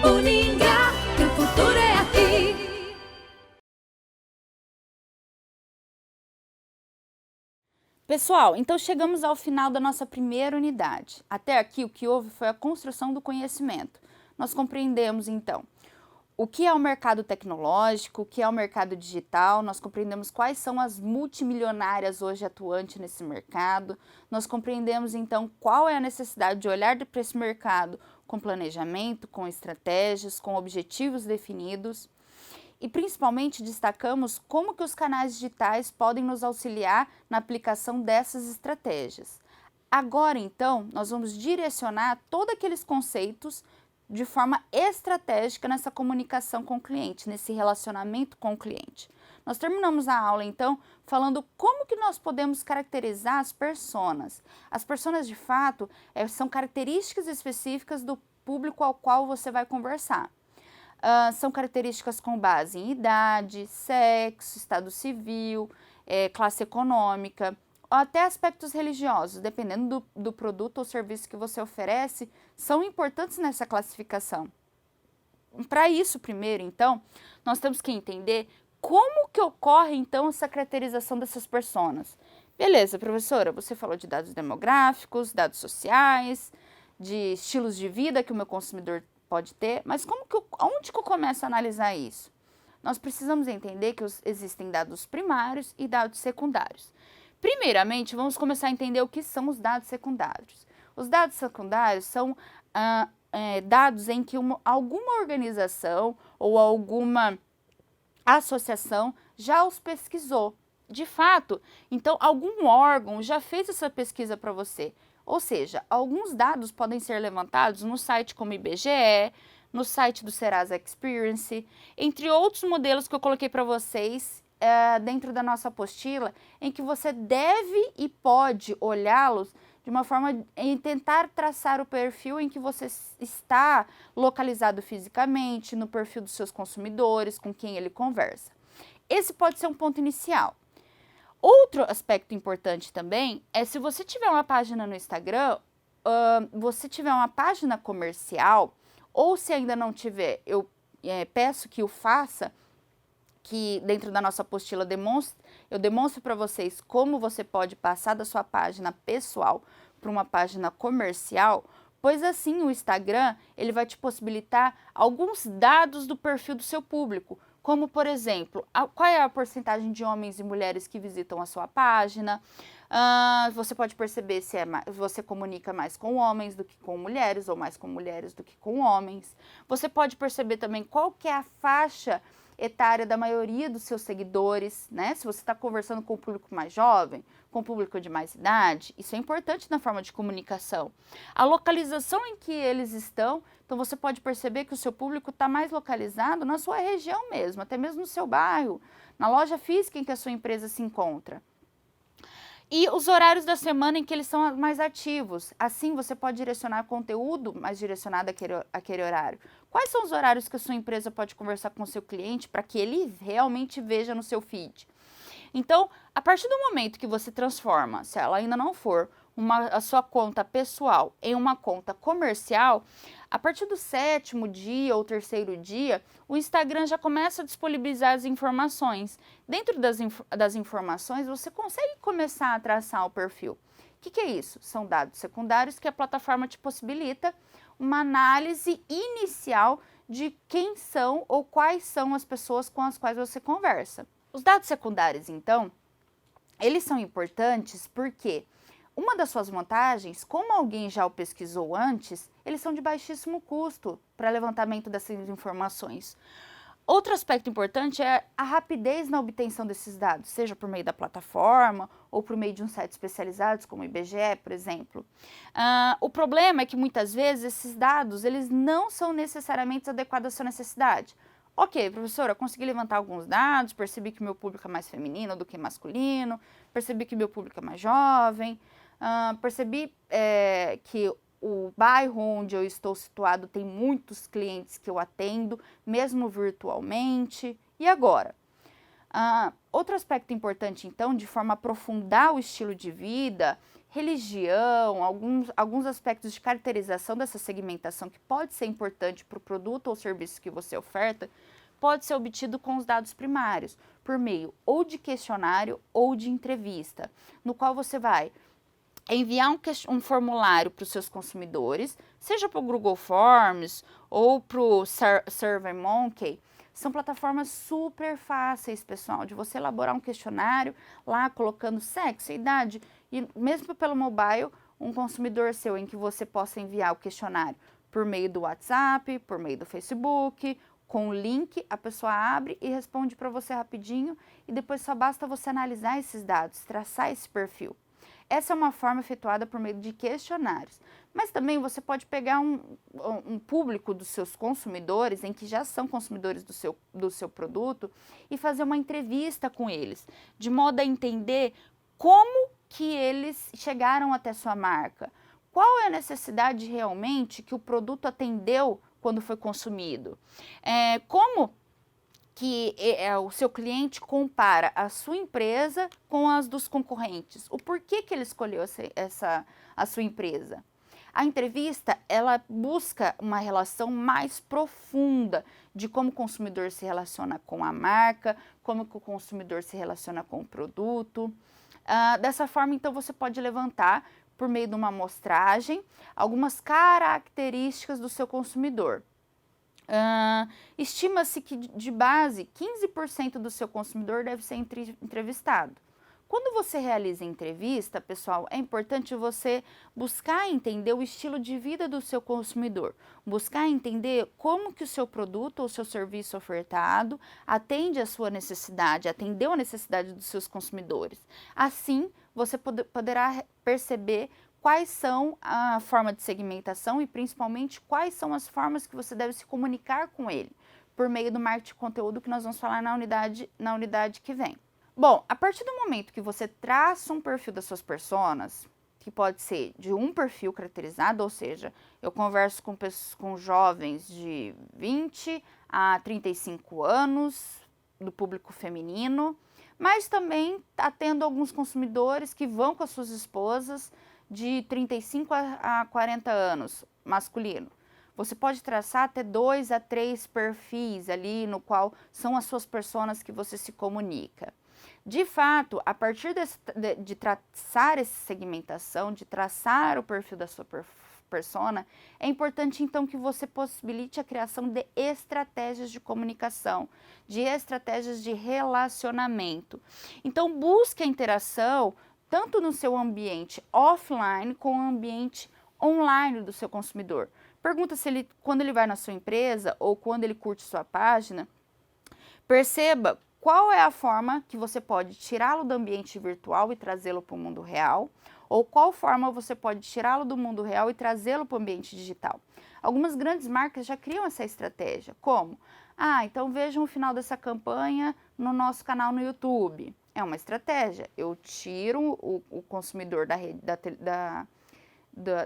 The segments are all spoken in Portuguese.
Uninga, que o futuro é aqui. Pessoal, então chegamos ao final da nossa primeira unidade. Até aqui o que houve foi a construção do conhecimento. Nós compreendemos então o que é o mercado tecnológico, o que é o mercado digital, nós compreendemos quais são as multimilionárias hoje atuantes nesse mercado, nós compreendemos então qual é a necessidade de olhar para esse mercado com planejamento, com estratégias, com objetivos definidos. E principalmente destacamos como que os canais digitais podem nos auxiliar na aplicação dessas estratégias. Agora, então, nós vamos direcionar todos aqueles conceitos de forma estratégica nessa comunicação com o cliente, nesse relacionamento com o cliente. Nós terminamos a aula, então, falando como que nós podemos caracterizar as personas. As personas, de fato, são características específicas do público ao qual você vai conversar. São características com base em idade, sexo, estado civil, classe econômica, ou até aspectos religiosos, dependendo do produto ou serviço que você oferece, são importantes nessa classificação. Para isso, primeiro, então, nós temos que entender como que ocorre, então, essa caracterização dessas personas. Beleza, professora, você falou de dados demográficos, dados sociais, de estilos de vida que o meu consumidor pode ter, mas onde que eu começo a analisar isso? Nós precisamos entender que existem dados primários e dados secundários. Primeiramente, vamos começar a entender o que são os dados secundários. Os dados secundários são dados em que alguma organização ou alguma associação já os pesquisou. De fato, então algum órgão já fez essa pesquisa para você. Ou seja, alguns dados podem ser levantados no site como IBGE, no site do Serasa Experience, entre outros modelos que eu coloquei para vocês dentro da nossa apostila, em que você deve e pode olhá-los de uma forma em tentar traçar o perfil em que você está localizado fisicamente, no perfil dos seus consumidores, com quem ele conversa. Esse pode ser um ponto inicial. Outro aspecto importante também é se você tiver uma página no Instagram, você tiver uma página comercial, ou se ainda não tiver, eu peço que o faça, que dentro da nossa apostila eu demonstro para vocês como você pode passar da sua página pessoal para uma página comercial, pois assim o Instagram ele vai te possibilitar alguns dados do perfil do seu público, como por exemplo, qual é a porcentagem de homens e mulheres que visitam a sua página. Você pode perceber se você comunica mais com homens do que com mulheres, ou mais com mulheres do que com homens. Você pode perceber também qual que é a faixa etária da maioria dos seus seguidores, né? Se você está conversando com o público mais jovem, com o público de mais idade, isso é importante na forma de comunicação. A localização em que eles estão, então você pode perceber que o seu público está mais localizado na sua região mesmo, até mesmo no seu bairro, na loja física em que a sua empresa se encontra. E os horários da semana em que eles são mais ativos. Assim, você pode direcionar conteúdo mais direcionado àquele horário. Quais são os horários que a sua empresa pode conversar com o seu cliente para que ele realmente veja no seu feed? Então, a partir do momento que você transforma, se ela ainda não for a sua conta pessoal em uma conta comercial, a partir do 7º dia ou 3º dia, o Instagram já começa a disponibilizar as informações. Dentro das informações, você consegue começar a traçar o perfil. O que é isso? São dados secundários que a plataforma te possibilita uma análise inicial de quem são ou quais são as pessoas com as quais você conversa. Os dados secundários, então, eles são importantes porque uma das suas vantagens, como alguém já o pesquisou antes, eles são de baixíssimo custo para levantamento dessas informações. Outro aspecto importante é a rapidez na obtenção desses dados, seja por meio da plataforma ou por meio de um site especializado, como o IBGE, por exemplo. O problema é que muitas vezes esses dados eles não são necessariamente adequados à sua necessidade. Ok, professora, consegui levantar alguns dados, percebi que o meu público é mais feminino do que masculino, percebi que o meu público é mais jovem, percebi que o bairro onde eu estou situado tem muitos clientes que eu atendo, mesmo virtualmente. E agora? Outro aspecto importante, então, de forma a aprofundar o estilo de vida, religião, alguns aspectos de caracterização dessa segmentação que pode ser importante para o produto ou serviço que você oferta, pode ser obtido com os dados primários, por meio ou de questionário ou de entrevista, no qual você vai enviar um formulário para os seus consumidores, seja para o Google Forms ou para o SurveyMonkey. São plataformas super fáceis, pessoal, de você elaborar um questionário lá colocando sexo, idade, e mesmo pelo mobile, um consumidor seu em que você possa enviar o questionário por meio do WhatsApp, por meio do Facebook, com o link, a pessoa abre e responde para você rapidinho e depois só basta você analisar esses dados, traçar esse perfil. Essa é uma forma efetuada por meio de questionários. Mas também você pode pegar um público dos seus consumidores, em que já são consumidores do seu produto, e fazer uma entrevista com eles, de modo a entender como que eles chegaram até sua marca. Qual é a necessidade realmente que o produto atendeu quando foi consumido? Como que o seu cliente compara a sua empresa com as dos concorrentes. O porquê que ele escolheu a sua empresa. A entrevista, ela busca uma relação mais profunda de como o consumidor se relaciona com a marca, como que o consumidor se relaciona com o produto. Dessa forma, então, você pode levantar, por meio de uma amostragem, algumas características do seu consumidor. Estima-se que, de base, 15% do seu consumidor deve ser entrevistado. Quando você realiza a entrevista, pessoal, é importante você buscar entender o estilo de vida do seu consumidor, buscar entender como que o seu produto ou seu serviço ofertado atende a sua necessidade, atendeu a necessidade dos seus consumidores. Assim, você poderá perceber quais são a forma de segmentação e, principalmente, quais são as formas que você deve se comunicar com ele, por meio do marketing de conteúdo que nós vamos falar na unidade que vem. Bom, a partir do momento que você traça um perfil das suas personas, que pode ser de um perfil caracterizado, ou seja, eu converso com jovens de 20 a 35 anos, do público feminino, mas também atendo alguns consumidores que vão com as suas esposas de 35 a 40 anos, masculino. Você pode traçar até 2 a 3 perfis ali, no qual são as suas personas que você se comunica. De fato, a partir de traçar essa segmentação, de traçar o perfil da sua persona, é importante então que você possibilite a criação de estratégias de comunicação, de estratégias de relacionamento. Então, busque a interação tanto no seu ambiente offline como no ambiente online do seu consumidor. Pergunta se ele, quando ele vai na sua empresa ou quando ele curte sua página, perceba qual é a forma que você pode tirá-lo do ambiente virtual e trazê-lo para o mundo real, ou qual forma você pode tirá-lo do mundo real e trazê-lo para o ambiente digital. Algumas grandes marcas já criam essa estratégia. Como? Então vejam o final dessa campanha no nosso canal no YouTube. É uma estratégia. Eu tiro o consumidor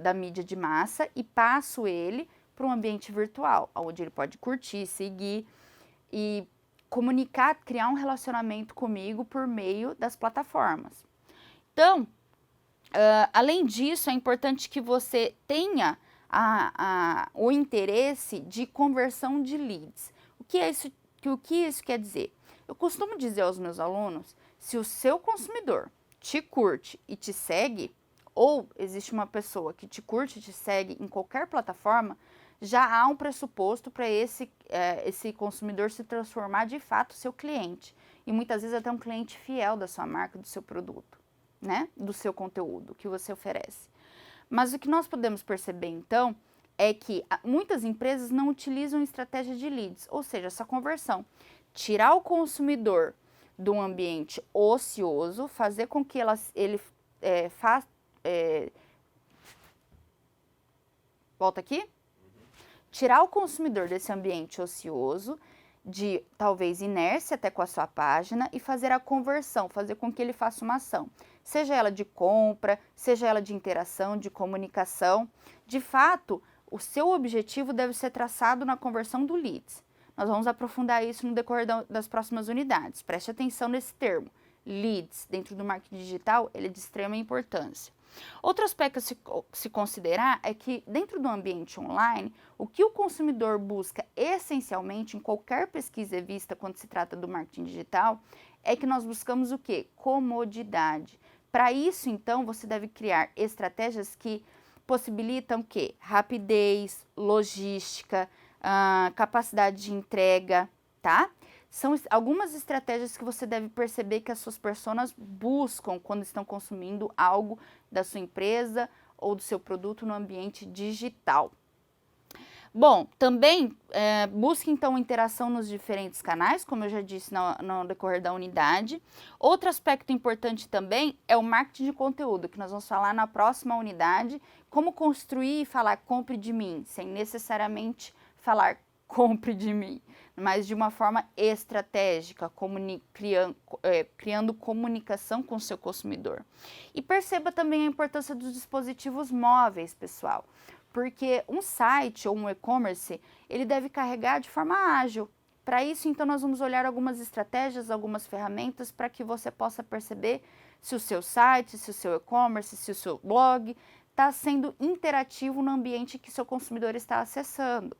da mídia de massa e passo ele para um ambiente virtual, onde ele pode curtir, seguir e comunicar, criar um relacionamento comigo por meio das plataformas. Então, além disso, é importante que você tenha o interesse de conversão de leads. O que isso quer dizer? Eu costumo dizer aos meus alunos, se o seu consumidor te curte e te segue, ou existe uma pessoa que te curte e te segue em qualquer plataforma, já há um pressuposto para esse consumidor se transformar de fato seu cliente. E muitas vezes até um cliente fiel da sua marca, do seu produto, né? Do seu conteúdo que você oferece. Mas o que nós podemos perceber então é que muitas empresas não utilizam estratégia de leads, ou seja, essa conversão. Tirar o consumidor de um ambiente ocioso, fazer com que ele faça... volta aqui? Tirar o consumidor desse ambiente ocioso, de talvez inércia até com a sua página e fazer a conversão, fazer com que ele faça uma ação. Seja ela de compra, seja ela de interação, de comunicação. De fato, o seu objetivo deve ser traçado na conversão do leads. Nós vamos aprofundar isso no decorrer das próximas unidades. Preste atenção nesse termo. Leads, dentro do marketing digital, ele é de extrema importância. Outro aspecto a se considerar é que dentro do ambiente online, o que o consumidor busca essencialmente em qualquer pesquisa vista quando se trata do marketing digital, é que nós buscamos o quê? Comodidade. Para isso, então, você deve criar estratégias que possibilitam o quê? Rapidez, logística, capacidade de entrega, tá? São algumas estratégias que você deve perceber que as suas personas buscam quando estão consumindo algo da sua empresa ou do seu produto no ambiente digital. Bom, também busque então interação nos diferentes canais, como eu já disse no decorrer da unidade. Outro aspecto importante também é o marketing de conteúdo, que nós vamos falar na próxima unidade, como construir e falar compre de mim, sem necessariamente falar compre de mim, mas de uma forma estratégica, criando comunicação com o seu consumidor. E perceba também a importância dos dispositivos móveis, pessoal, porque um site ou um e-commerce, ele deve carregar de forma ágil. Para isso, então, nós vamos olhar algumas estratégias, algumas ferramentas para que você possa perceber se o seu site, se o seu e-commerce, se o seu blog está sendo interativo no ambiente que seu consumidor está acessando.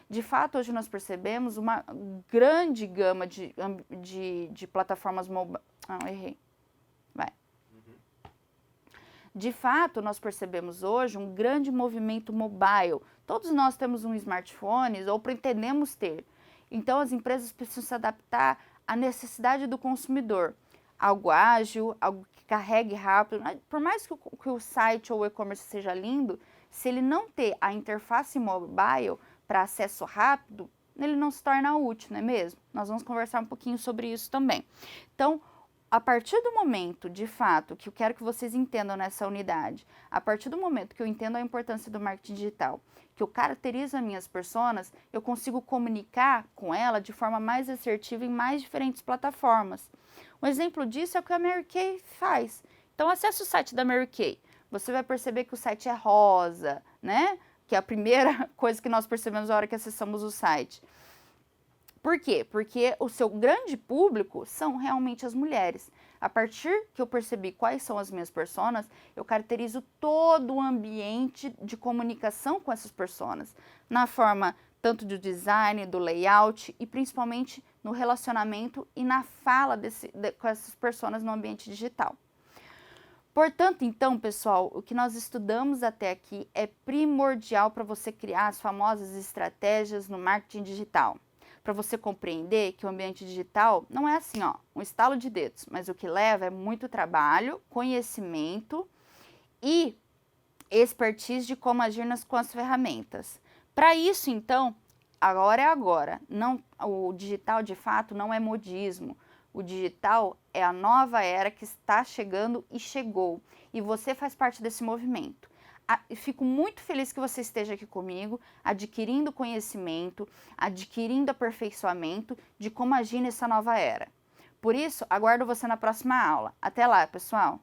De fato, hoje nós percebemos uma grande gama de plataformas mobile. De fato, nós percebemos hoje um grande movimento mobile. Todos nós temos um smartphone ou pretendemos ter. Então, as empresas precisam se adaptar à necessidade do consumidor. Algo ágil, algo que carregue rápido. Por mais que o site ou o e-commerce seja lindo, se ele não ter a interface mobile para acesso rápido, ele não se torna útil, não é mesmo? Nós vamos conversar um pouquinho sobre isso também. Então, a partir do momento, de fato, que eu quero que vocês entendam nessa unidade, a partir do momento que eu entendo a importância do marketing digital, que eu caracterizo as minhas personas, eu consigo comunicar com ela de forma mais assertiva em mais diferentes plataformas. Um exemplo disso é o que a Mary Kay faz. Então, acesse o site da Mary Kay. Você vai perceber que o site é rosa, né? Que é a primeira coisa que nós percebemos na hora que acessamos o site. Por quê? Porque o seu grande público são realmente as mulheres. A partir que eu percebi quais são as minhas personas, eu caracterizo todo o ambiente de comunicação com essas personas, na forma tanto do design, do layout e principalmente no relacionamento e na fala com essas personas no ambiente digital. Portanto, então, pessoal, o que nós estudamos até aqui é primordial para você criar as famosas estratégias no marketing digital. Para você compreender que o ambiente digital não é assim, ó, um estalo de dedos, mas o que leva é muito trabalho, conhecimento e expertise de como agir com as ferramentas. Para isso, então, agora é agora. O digital, de fato, não é modismo. O digital é a nova era que está chegando e chegou. E você faz parte desse movimento. Fico muito feliz que você esteja aqui comigo, adquirindo conhecimento, adquirindo aperfeiçoamento de como agir nessa nova era. Por isso, aguardo você na próxima aula. Até lá, pessoal!